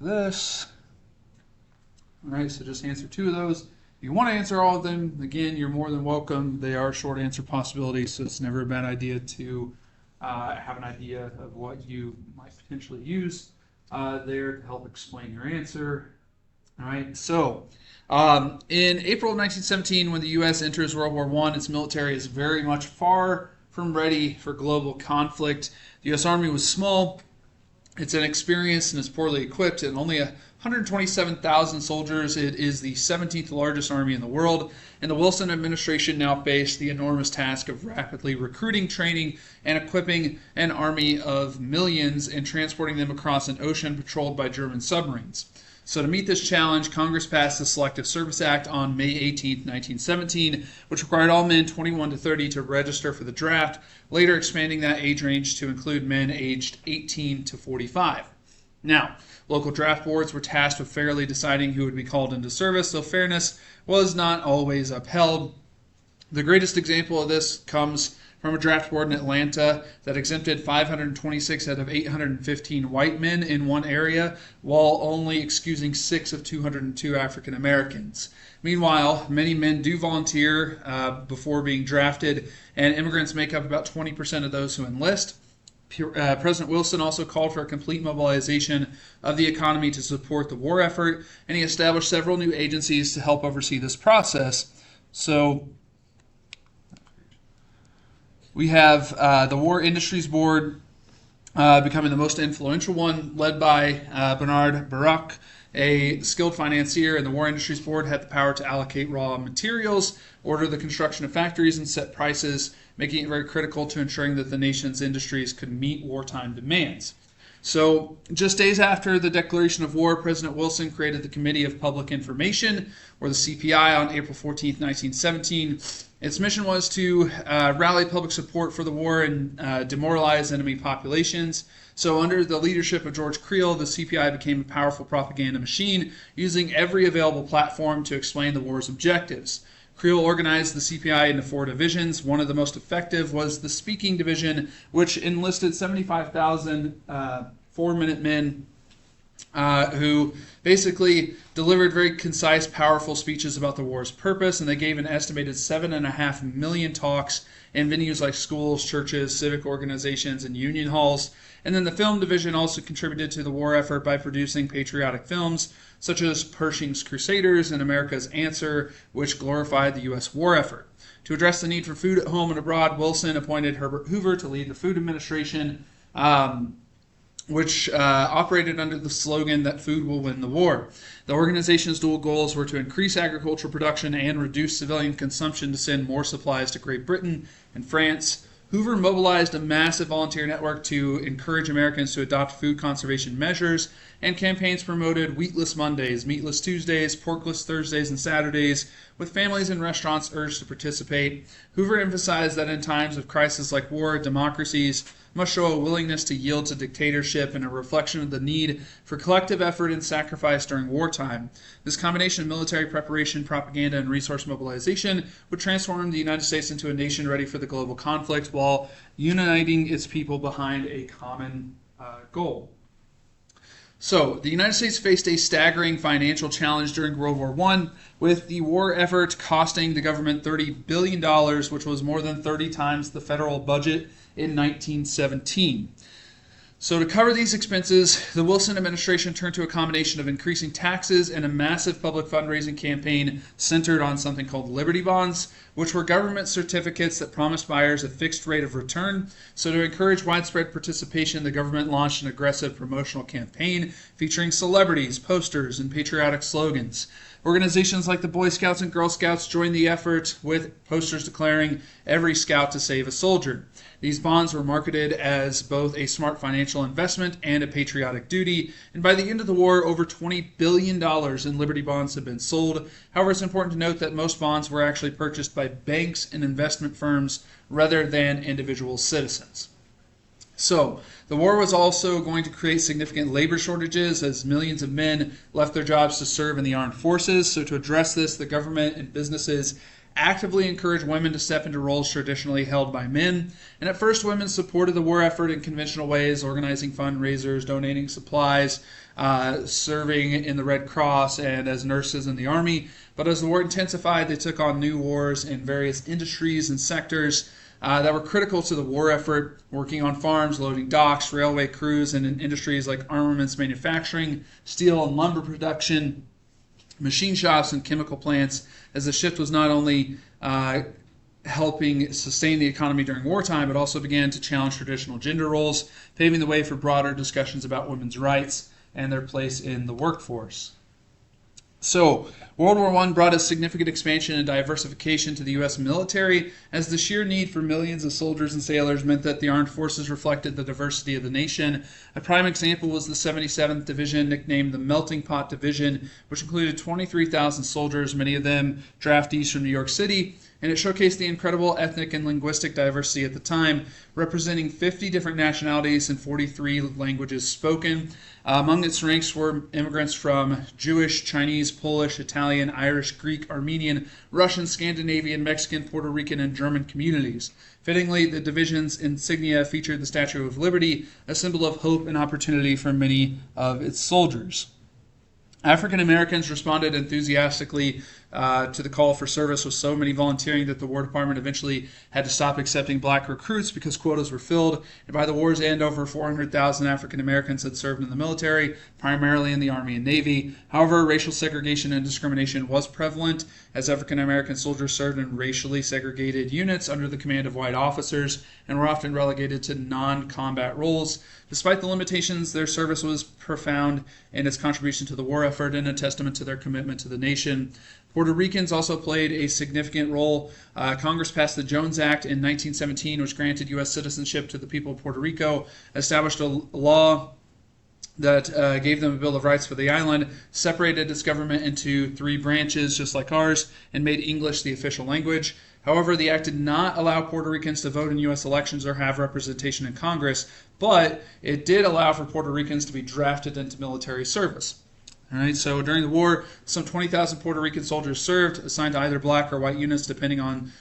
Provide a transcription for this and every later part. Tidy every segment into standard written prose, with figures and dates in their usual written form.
this. All right, so just answer 2 of those. If you want to answer all of them, again, you're more than welcome. They are short answer possibilities, so it's never a bad idea to have an idea of what you might potentially use there to help explain your answer. All right, so in April of 1917, when the U.S. enters World War I, its military is very much far from ready for global conflict. The U.S. Army was small, it's inexperienced, and it's poorly equipped, and only 127,000 soldiers. It is the 17th largest army in the world, and the Wilson administration now faced the enormous task of rapidly recruiting, training, and equipping an army of millions and transporting them across an ocean patrolled by German submarines. So to meet this challenge, Congress passed the Selective Service Act on May 18, 1917, which required all men 21 to 30 to register for the draft, later expanding that age range to include men aged 18 to 45. Now, local draft boards were tasked with fairly deciding who would be called into service, though fairness was not always upheld. The greatest example of this comes from a draft board in Atlanta that exempted 526 out of 815 white men in one area, while only excusing 6 of 202 African Americans. Meanwhile, many men do volunteer before being drafted, and immigrants make up about 20% of those who enlist. President Wilson also called for a complete mobilization of the economy to support the war effort, and he established several new agencies to help oversee this process. So we have the War Industries Board becoming the most influential one, led by Bernard Baruch, a skilled financier, and the War Industries Board had the power to allocate raw materials, order the construction of factories, and set prices, making it very critical to ensuring that the nation's industries could meet wartime demands. So just days after the declaration of war, President Wilson created the Committee of Public Information, or the CPI, on April 14, 1917. Its mission was to rally public support for the war and demoralize enemy populations. So under the leadership of George Creel, the CPI became a powerful propaganda machine, using every available platform to explain the war's objectives. Creel organized the CPI into 4 divisions. One of the most effective was the Speaking Division, which enlisted 75,000 4-minute men who basically delivered very concise, powerful speeches about the war's purpose, and they gave an estimated 7.5 million talks in venues like schools, churches, civic organizations, and union halls. And then the Film Division also contributed to the war effort by producing patriotic films, such as Pershing's Crusaders and America's Answer, which glorified the U.S. war effort. To address the need for food at home and abroad, Wilson appointed Herbert Hoover to lead the Food Administration, which operated under the slogan that food will win the war. The organization's dual goals were to increase agricultural production and reduce civilian consumption to send more supplies to Great Britain and France. Hoover mobilized a massive volunteer network to encourage Americans to adopt food conservation measures, and campaigns promoted wheatless Mondays, meatless Tuesdays, porkless Thursdays and Saturdays, with families and restaurants urged to participate. Hoover emphasized that in times of crisis like war, democracies must show a willingness to yield to dictatorship and a reflection of the need for collective effort and sacrifice during wartime. This combination of military preparation, propaganda, and resource mobilization would transform the United States into a nation ready for the global conflict while uniting its people behind a common goal. So, the United States faced a staggering financial challenge during World War I, with the war effort costing the government $30 billion, which was more than 30 times the federal budget in 1917. So to cover these expenses, the Wilson administration turned to a combination of increasing taxes and a massive public fundraising campaign centered on something called Liberty Bonds, which were government certificates that promised buyers a fixed rate of return. So to encourage widespread participation, the government launched an aggressive promotional campaign featuring celebrities, posters, and patriotic slogans. Organizations like the Boy Scouts and Girl Scouts joined the effort with posters declaring "Every Scout to Save a Soldier." These bonds were marketed as both a smart financial investment and a patriotic duty, and by the end of the war, over $20 billion in Liberty Bonds had been sold. However, it's important to note that most bonds were actually purchased by banks and investment firms rather than individual citizens. So, the war was also going to create significant labor shortages as millions of men left their jobs to serve in the armed forces. So to address this, the government and businesses actively encouraged women to step into roles traditionally held by men. And at first, women supported the war effort in conventional ways, organizing fundraisers, donating supplies, serving in the Red Cross, and as nurses in the Army. But as the war intensified, they took on new wars in various industries and sectors that were critical to the war effort, working on farms, loading docks, railway crews, and in industries like armaments manufacturing, steel and lumber production, machine shops, and chemical plants, as the shift was not only helping sustain the economy during wartime, but also began to challenge traditional gender roles, paving the way for broader discussions about women's rights and their place in the workforce. So, World War I brought a significant expansion and diversification to the U.S. military, as the sheer need for millions of soldiers and sailors meant that the armed forces reflected the diversity of the nation. A prime example was the 77th Division, nicknamed the Melting Pot Division, which included 23,000 soldiers, many of them draftees from New York City, and it showcased the incredible ethnic and linguistic diversity at the time, representing 50 different nationalities and 43 languages spoken. Among its ranks were immigrants from Jewish, Chinese, Polish, Italian, Irish, Greek, Armenian, Russian, Scandinavian, Mexican, Puerto Rican, and German communities. Fittingly, the division's insignia featured the Statue of Liberty, a symbol of hope and opportunity for many of its soldiers. African Americans responded enthusiastically to the call for service, with so many volunteering that the War Department eventually had to stop accepting black recruits because quotas were filled. And by the war's end, over 400,000 African Americans had served in the military, primarily in the Army and Navy. However, racial segregation and discrimination was prevalent, as African American soldiers served in racially segregated units under the command of white officers and were often relegated to non-combat roles. Despite the limitations, their service was profound in its contribution to the war effort and a testament to their commitment to the nation. Puerto Ricans also played a significant role. Congress passed the Jones Act in 1917, which granted U.S. citizenship to the people of Puerto Rico, established a law that gave them a Bill of Rights for the island, separated its government into 3 branches, just like ours, and made English the official language. However, the act did not allow Puerto Ricans to vote in U.S. elections or have representation in Congress, but it did allow for Puerto Ricans to be drafted into military service. All right, so during the war, some 20,000 Puerto Rican soldiers served, assigned to either black or white units depending on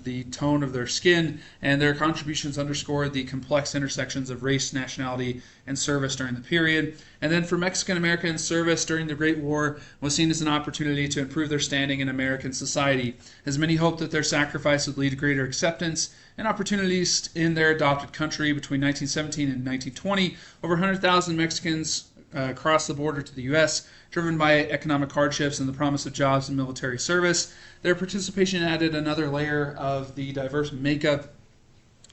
the tone of their skin, and their contributions underscored the complex intersections of race, nationality, and service during the period. And then for Mexican Americans, service during the Great War was seen as an opportunity to improve their standing in American society, as many hoped that their sacrifice would lead to greater acceptance and opportunities in their adopted country. Between 1917 and 1920, over 100,000 Mexicans crossed the border to the U.S., driven by economic hardships and the promise of jobs and military service. Their participation added another layer of the diverse makeup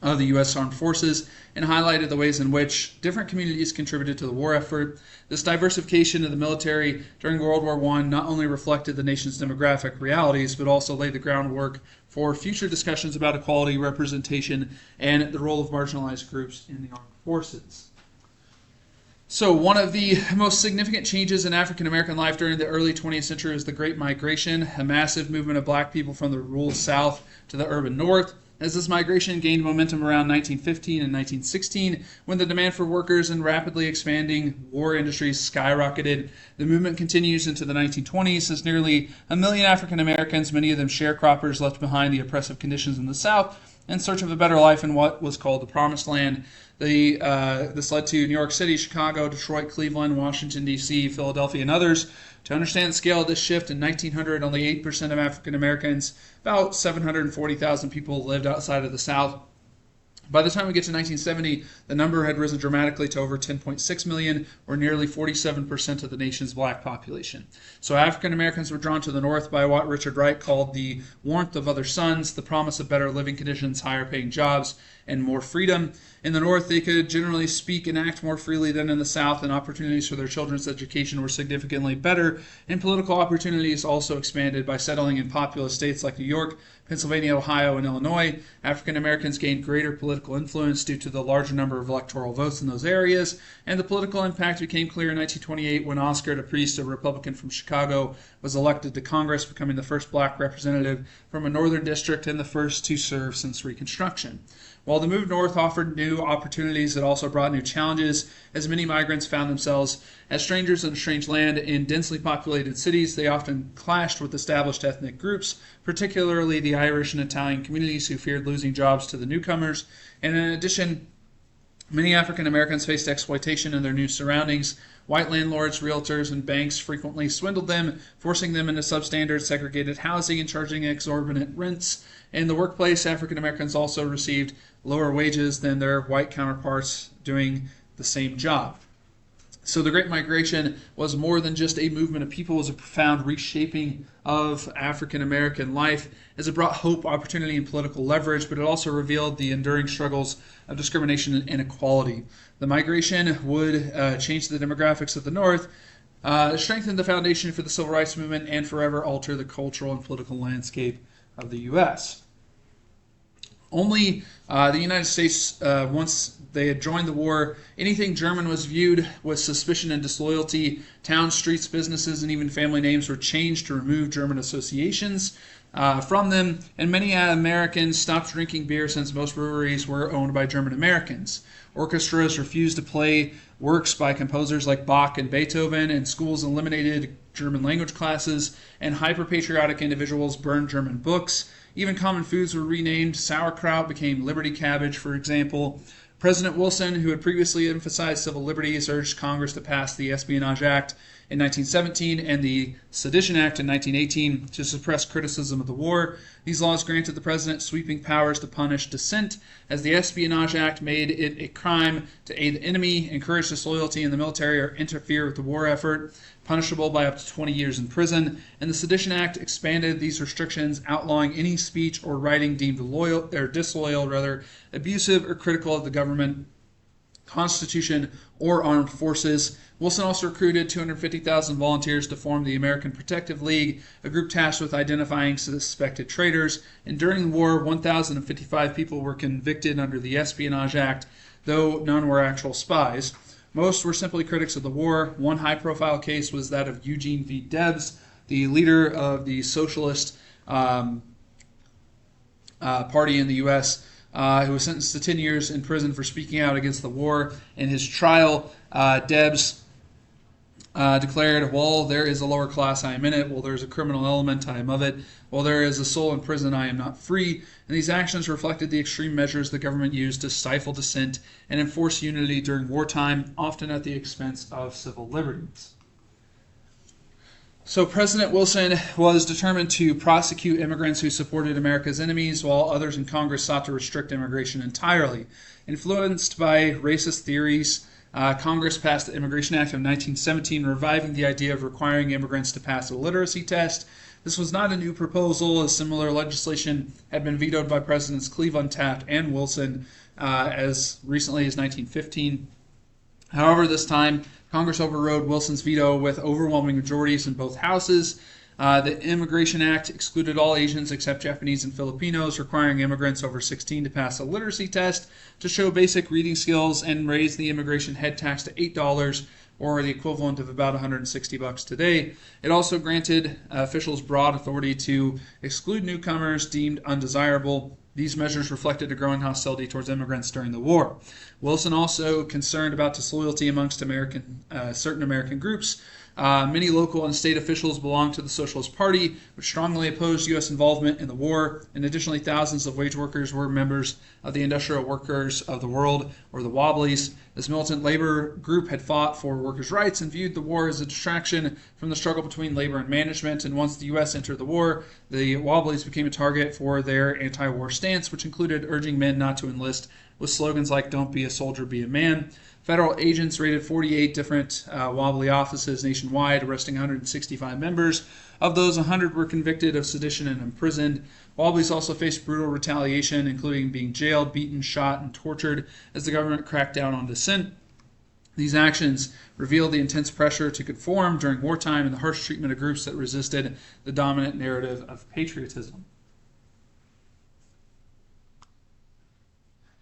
of the U.S. Armed Forces and highlighted the ways in which different communities contributed to the war effort. This diversification of the military during World War I not only reflected the nation's demographic realities, but also laid the groundwork for future discussions about equality, representation, and the role of marginalized groups in the armed forces. So one of the most significant changes in African American life during the early 20th century was the Great Migration, a massive movement of black people from the rural South to the urban North. As this migration gained momentum around 1915 and 1916, when the demand for workers in rapidly expanding war industries skyrocketed, the movement continues into the 1920s as nearly 1 million African Americans, many of them sharecroppers, left behind the oppressive conditions in the South in search of a better life in what was called the Promised Land. This led to New York City, Chicago, Detroit, Cleveland, Washington, D.C., Philadelphia, and others. To understand the scale of this shift, in 1900, only 8% of African Americans, about 740,000 people, lived outside of the South. By the time we get to 1970, the number had risen dramatically to over 10.6 million, or nearly 47% of the nation's black population. So African Americans were drawn to the North by what Richard Wright called the warmth of other suns, the promise of better living conditions, higher paying jobs, and more freedom. In the North, they could generally speak and act more freely than in the South, and opportunities for their children's education were significantly better, and political opportunities also expanded. By settling in populous states like New York, Pennsylvania, Ohio, and Illinois, African Americans gained greater political influence due to the larger number of electoral votes in those areas, and the political impact became clear in 1928 when Oscar DePriest, a Republican from Chicago, was elected to Congress, becoming the first black representative from a northern district and the first to serve since Reconstruction. While the move north offered new opportunities, it also brought new challenges, as many migrants found themselves as strangers in a strange land. In densely populated cities, they often clashed with established ethnic groups, particularly the Irish and Italian communities who feared losing jobs to the newcomers. And in addition, many African Americans faced exploitation in their new surroundings. White landlords, realtors, and banks frequently swindled them, forcing them into substandard segregated housing and charging exorbitant rents. In the workplace, African Americans also received lower wages than their white counterparts doing the same job. So the Great Migration was more than just a movement of people. It was a profound reshaping of African American life, as it brought hope, opportunity, and political leverage, but it also revealed the enduring struggles of discrimination and inequality. The migration would change the demographics of the North, strengthen the foundation for the Civil Rights Movement, and forever alter the cultural and political landscape of the U.S. Only the United States, once they had joined the war, anything German was viewed with suspicion and disloyalty. Towns, streets, businesses, and even family names were changed to remove German associations from them, and many Americans stopped drinking beer since most breweries were owned by German Americans. Orchestras refused to play works by composers like Bach and Beethoven, and schools eliminated German language classes, and hyper-patriotic individuals burned German books. Even common foods were renamed. Sauerkraut became Liberty cabbage, for example. President Wilson, who had previously emphasized civil liberties, urged Congress to pass the Espionage Act in 1917 and the Sedition Act in 1918 to suppress criticism of the war. These laws granted the president sweeping powers to punish dissent, as the Espionage Act made it a crime to aid the enemy, encourage disloyalty in the military, or interfere with the war effort, punishable by up to 20 years in prison. And the Sedition Act expanded these restrictions, outlawing any speech or writing deemed disloyal, abusive, or critical of the government, Constitution, or armed forces. Wilson also recruited 250,000 volunteers to form the American Protective League, a group tasked with identifying suspected traitors. And during the war, 1,055 people were convicted under the Espionage Act, though none were actual spies. Most were simply critics of the war. One high-profile case was that of Eugene V. Debs, the leader of the Socialist Party in the U.S., who was sentenced to 10 years in prison for speaking out against the war. In his trial, Debs declared, "While there is a lower class, I am in it. While there is a criminal element, I am of it. While there is a soul in prison, I am not free." And these actions reflected the extreme measures the government used to stifle dissent and enforce unity during wartime, often at the expense of civil liberties. So President Wilson was determined to prosecute immigrants who supported America's enemies, while others in Congress sought to restrict immigration entirely. Influenced by racist theories, Congress passed the Immigration Act of 1917, reviving the idea of requiring immigrants to pass a literacy test. This was not a new proposal, as similar legislation had been vetoed by Presidents Cleveland, Taft, and Wilson as recently as 1915. However, this time, Congress overrode Wilson's veto with overwhelming majorities in both houses. The Immigration Act excluded all Asians except Japanese and Filipinos, requiring immigrants over 16 to pass a literacy test to show basic reading skills, and raised the immigration head tax to $8, or the equivalent of about $160 today. It also granted officials broad authority to exclude newcomers deemed undesirable. These measures reflected a growing hostility towards immigrants during the war. Wilson also concerned about disloyalty amongst certain American groups. Many local and state officials belonged to the Socialist Party, which strongly opposed U.S. involvement in the war, and additionally thousands of wage workers were members of the Industrial Workers of the World, or the Wobblies. This militant labor group had fought for workers' rights and viewed the war as a distraction from the struggle between labor and management, and once the U.S. entered the war, the Wobblies became a target for their anti-war stance, which included urging men not to enlist, with slogans like "Don't be a soldier, be a man." Federal agents raided 48 different Wobbly offices nationwide, arresting 165 members. Of those, 100 were convicted of sedition and imprisoned. Wobblies also faced brutal retaliation, including being jailed, beaten, shot, and tortured as the government cracked down on dissent. These actions revealed the intense pressure to conform during wartime and the harsh treatment of groups that resisted the dominant narrative of patriotism.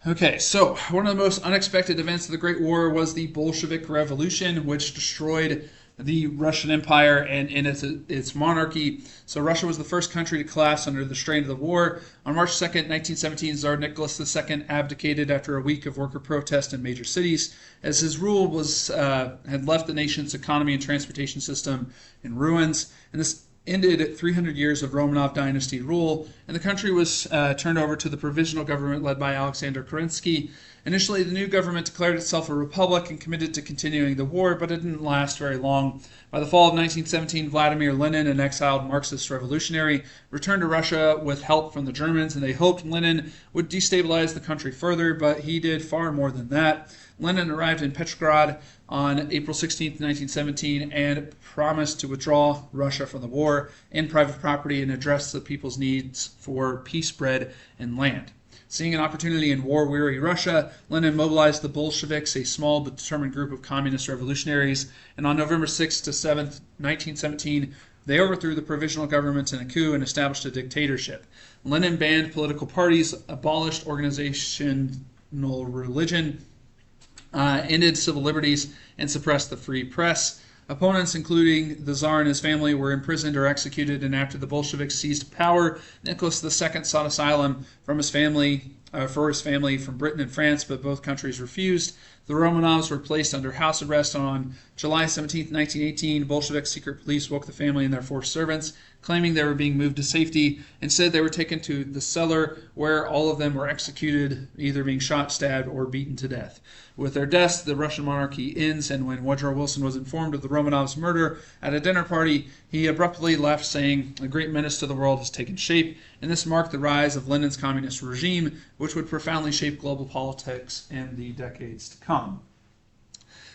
Okay, so one of the most unexpected events of the Great War was the Bolshevik Revolution, which destroyed the Russian Empire and in its monarchy. So Russia was the first country to collapse under the strain of the war. On March 2nd, 1917, Tsar Nicholas II abdicated after a week of worker protest in major cities, as his rule had left the nation's economy and transportation system in ruins. And this ended 300 years of Romanov dynasty rule, and the country was turned over to the provisional government led by Alexander Kerensky. Initially, the new government declared itself a republic and committed to continuing the war, but it didn't last very long. By the fall of 1917, Vladimir Lenin, an exiled Marxist revolutionary, returned to Russia with help from the Germans, and they hoped Lenin would destabilize the country further, but he did far more than that. Lenin arrived in Petrograd on April 16, 1917, and promised to withdraw Russia from the war, end private property, and address the people's needs for peace, bread, and land. Seeing an opportunity in war-weary Russia, Lenin mobilized the Bolsheviks, a small but determined group of communist revolutionaries, and on November 6 to 7, 1917, they overthrew the provisional government in a coup and established a dictatorship. Lenin banned political parties, abolished organizational religion, ended civil liberties, and suppressed the free press. Opponents, including the Tsar and his family, were imprisoned or executed, and after the Bolsheviks seized power, Nicholas II sought asylum for his family from Britain and France, but both countries refused. The Romanovs were placed under house arrest. On July 17, 1918, Bolshevik secret police woke the family and their 4 servants, claiming they were being moved to safety. Instead, they were taken to the cellar, where all of them were executed, either being shot, stabbed, or beaten to death. With their deaths, the Russian monarchy ends, and when Woodrow Wilson was informed of the Romanovs' murder at a dinner party, he abruptly left, saying, "A great menace to the world has taken shape," and this marked the rise of Lenin's communist regime, which would profoundly shape global politics in the decades to come.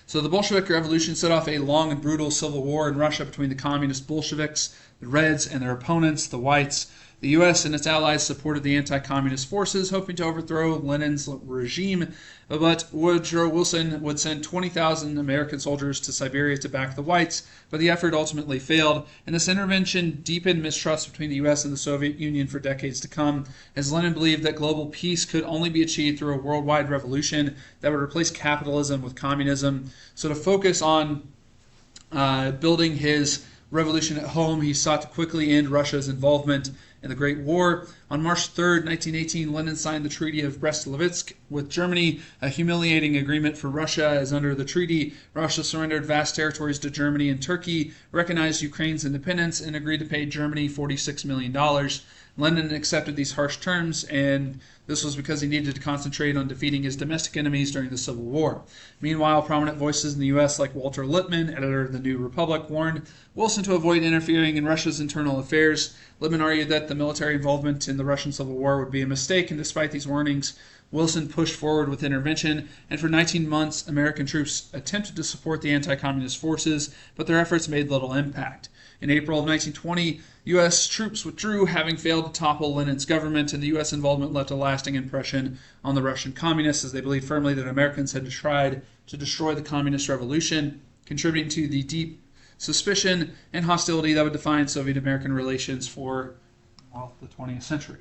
So the Bolshevik Revolution set off a long and brutal civil war in Russia between the communist Bolsheviks, the Reds, and their opponents, the Whites. The U.S. and its allies supported the anti-communist forces, hoping to overthrow Lenin's regime, but Woodrow Wilson would send 20,000 American soldiers to Siberia to back the Whites, but the effort ultimately failed, and this intervention deepened mistrust between the U.S. and the Soviet Union for decades to come, as Lenin believed that global peace could only be achieved through a worldwide revolution that would replace capitalism with communism. So to focus on building his revolution at home, he sought to quickly end Russia's involvement in the Great War. On March 3, 1918, Lenin signed the Treaty of Brest-Litovsk with Germany, a humiliating agreement for Russia, as under the treaty, Russia surrendered vast territories to Germany and Turkey, recognized Ukraine's independence, and agreed to pay Germany $46 million. Lenin accepted these harsh terms, and this was because he needed to concentrate on defeating his domestic enemies during the Civil War. Meanwhile, prominent voices in the U.S. like Walter Lippmann, editor of the New Republic, warned Wilson to avoid interfering in Russia's internal affairs. Lippmann argued that the military involvement in the Russian Civil War would be a mistake, and despite these warnings, Wilson pushed forward with intervention, and for 19 months, American troops attempted to support the anti-communist forces, but their efforts made little impact. In April of 1920, U.S. troops withdrew, having failed to topple Lenin's government, and the U.S. involvement left a lasting impression on the Russian communists, as they believed firmly that Americans had tried to destroy the communist revolution, contributing to the deep suspicion and hostility that would define Soviet-American relations for the 20th century.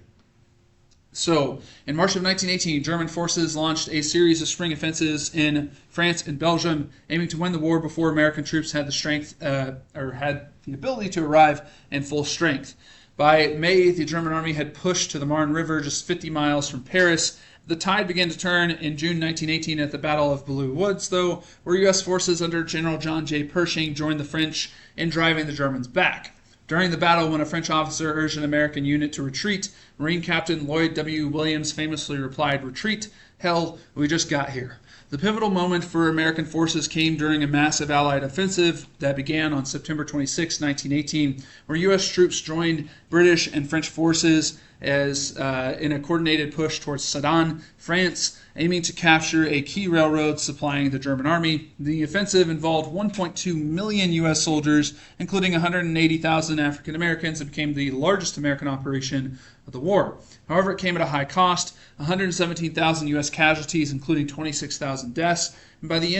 So, in March of 1918, German forces launched a series of spring offensives in France and Belgium, aiming to win the war before American troops had had the ability to arrive in full strength. By May, the German army had pushed to the Marne River, just 50 miles from Paris. The tide began to turn in June 1918 at the Battle of Belleau Woods, though, where U.S. forces under General John J. Pershing joined the French in driving the Germans back. During the battle, when a French officer urged an American unit to retreat, Marine Captain Lloyd W. Williams famously replied, "Retreat? Hell, we just got here." The pivotal moment for American forces came during a massive Allied offensive that began on September 26, 1918, where U.S. troops joined British and French forces in a coordinated push towards Sedan, France, aiming to capture a key railroad supplying the German army. The offensive involved 1.2 million U.S. soldiers, including 180,000 African Americans, and became the largest American operation of the war. However, it came at a high cost, 117,000 U.S. casualties, including 26,000 deaths, and by the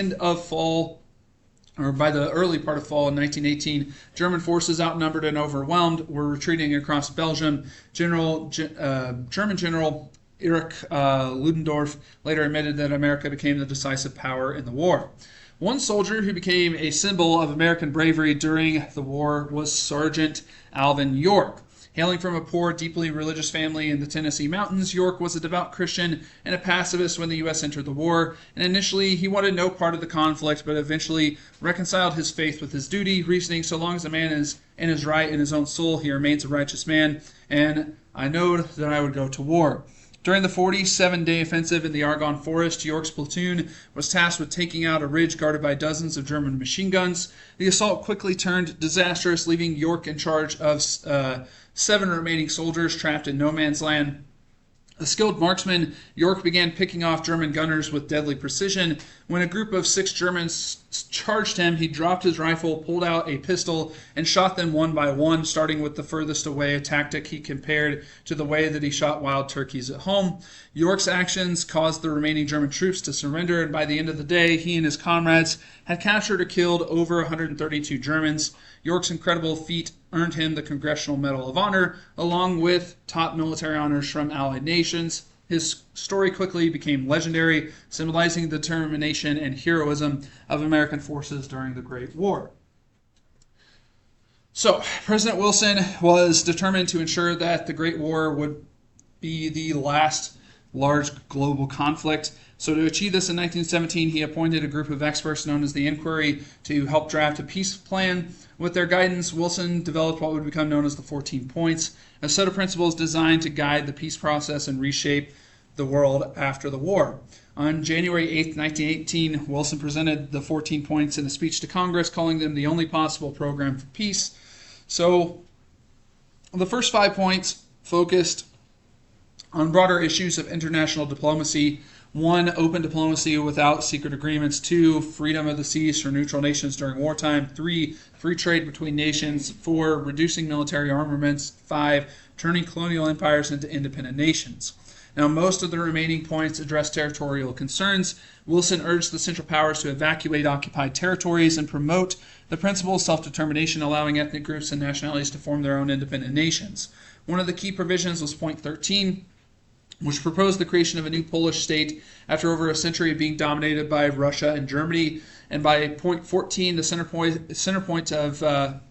early part of fall in 1918, German forces, outnumbered and overwhelmed, were retreating across Belgium. German General Erich Ludendorff later admitted that America became the decisive power in the war. One soldier who became a symbol of American bravery during the war was Sergeant Alvin York. Hailing from a poor, deeply religious family in the Tennessee mountains, York was a devout Christian and a pacifist when the U.S. entered the war, and initially he wanted no part of the conflict, but eventually reconciled his faith with his duty, reasoning so long as a man is in his right in his own soul, he remains a righteous man, and I know that I would go to war. During the 47-day offensive in the Argonne Forest, York's platoon was tasked with taking out a ridge guarded by dozens of German machine guns. The assault quickly turned disastrous, leaving York in charge of 7 remaining soldiers trapped in no man's land. A skilled marksman, York began picking off German gunners with deadly precision. When a group of 6 Germans charged him, he dropped his rifle, pulled out a pistol, and shot them one by one, starting with the furthest away, a tactic he compared to the way that he shot wild turkeys at home. York's actions caused the remaining German troops to surrender, and by the end of the day, he and his comrades had captured or killed over 132 Germans. York's incredible feat earned him the Congressional Medal of Honor, along with top military honors from Allied nations. His story quickly became legendary, symbolizing the determination and heroism of American forces during the Great War. So, President Wilson was determined to ensure that the Great War would be the last large global conflict. So to achieve this in 1917, he appointed a group of experts known as the Inquiry to help draft a peace plan. With their guidance, Wilson developed what would become known as the 14 Points, a set of principles designed to guide the peace process and reshape the world after the war. On January 8, 1918, Wilson presented the 14 Points in a speech to Congress, calling them the only possible program for peace. So the first 5 points focused on broader issues of international diplomacy. 1, open diplomacy without secret agreements. 2, freedom of the seas for neutral nations during wartime. 3, free trade between nations. 4, reducing military armaments. 5, turning colonial empires into independent nations. Now, most of the remaining points address territorial concerns. Wilson urged the Central Powers to evacuate occupied territories and promote the principle of self-determination, allowing ethnic groups and nationalities to form their own independent nations. One of the key provisions was Point 13, which proposed the creation of a new Polish state after over a century of being dominated by Russia and Germany. And by Point 14, the center point of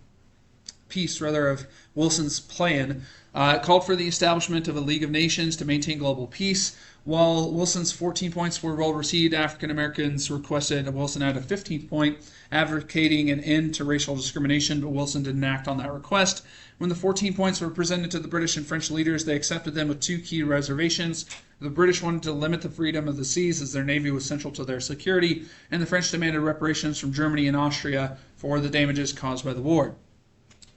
peace, of Wilson's plan, called for the establishment of a League of Nations to maintain global peace. While Wilson's 14 points were well received, African Americans requested Wilson add a 15th point, advocating an end to racial discrimination, but Wilson didn't act on that request. When the 14 points were presented to the British and French leaders, they accepted them with 2 key reservations. The British wanted to limit the freedom of the seas as their navy was central to their security, and the French demanded reparations from Germany and Austria for the damages caused by the war.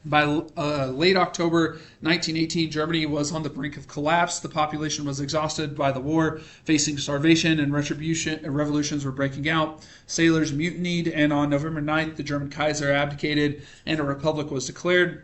By late October 1918, Germany was on the brink of collapse. The population was exhausted by the war, facing starvation, and revolutions were breaking out. Sailors mutinied, and on November 9th, the German Kaiser abdicated, and a republic was declared.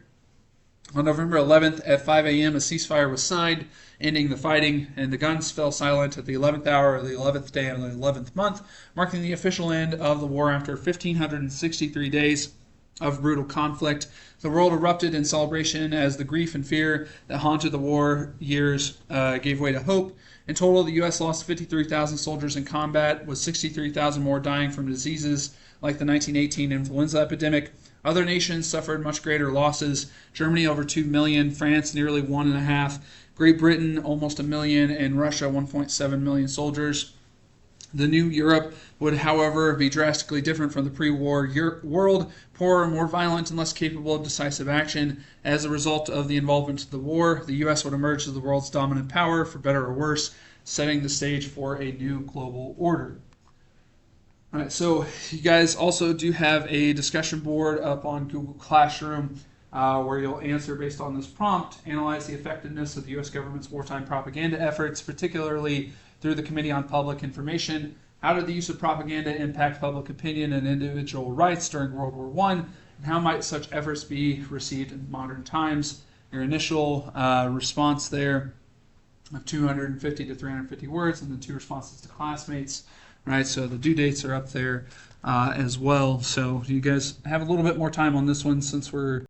On November 11th at 5 a.m., a ceasefire was signed, ending the fighting, and the guns fell silent at the 11th hour of the 11th day of the 11th month, marking the official end of the war after 1,563 days of brutal conflict. The world erupted in celebration as the grief and fear that haunted the war years gave way to hope. In total, the U.S. lost 53,000 soldiers in combat, with 63,000 more dying from diseases like the 1918 influenza epidemic. Other nations suffered much greater losses. Germany over 2 million, France nearly 1.5, Great Britain almost 1 million, and Russia 1.7 million soldiers. The new Europe would, however, be drastically different from the pre-war world, poorer, more violent, and less capable of decisive action. As a result of the involvement of the war, the U.S. would emerge as the world's dominant power, for better or worse, setting the stage for a new global order. All right, so you guys also do have a discussion board up on Google Classroom where you'll answer based on this prompt, analyze the effectiveness of the U.S. government's wartime propaganda efforts, particularly through the Committee on Public Information. How did the use of propaganda impact public opinion and individual rights during World War I? And how might such efforts be received in modern times? Your initial response there of 250 to 350 words, and the 2 responses to classmates. Right, so the due dates are up there as well. So you guys have a little bit more time on this one since we're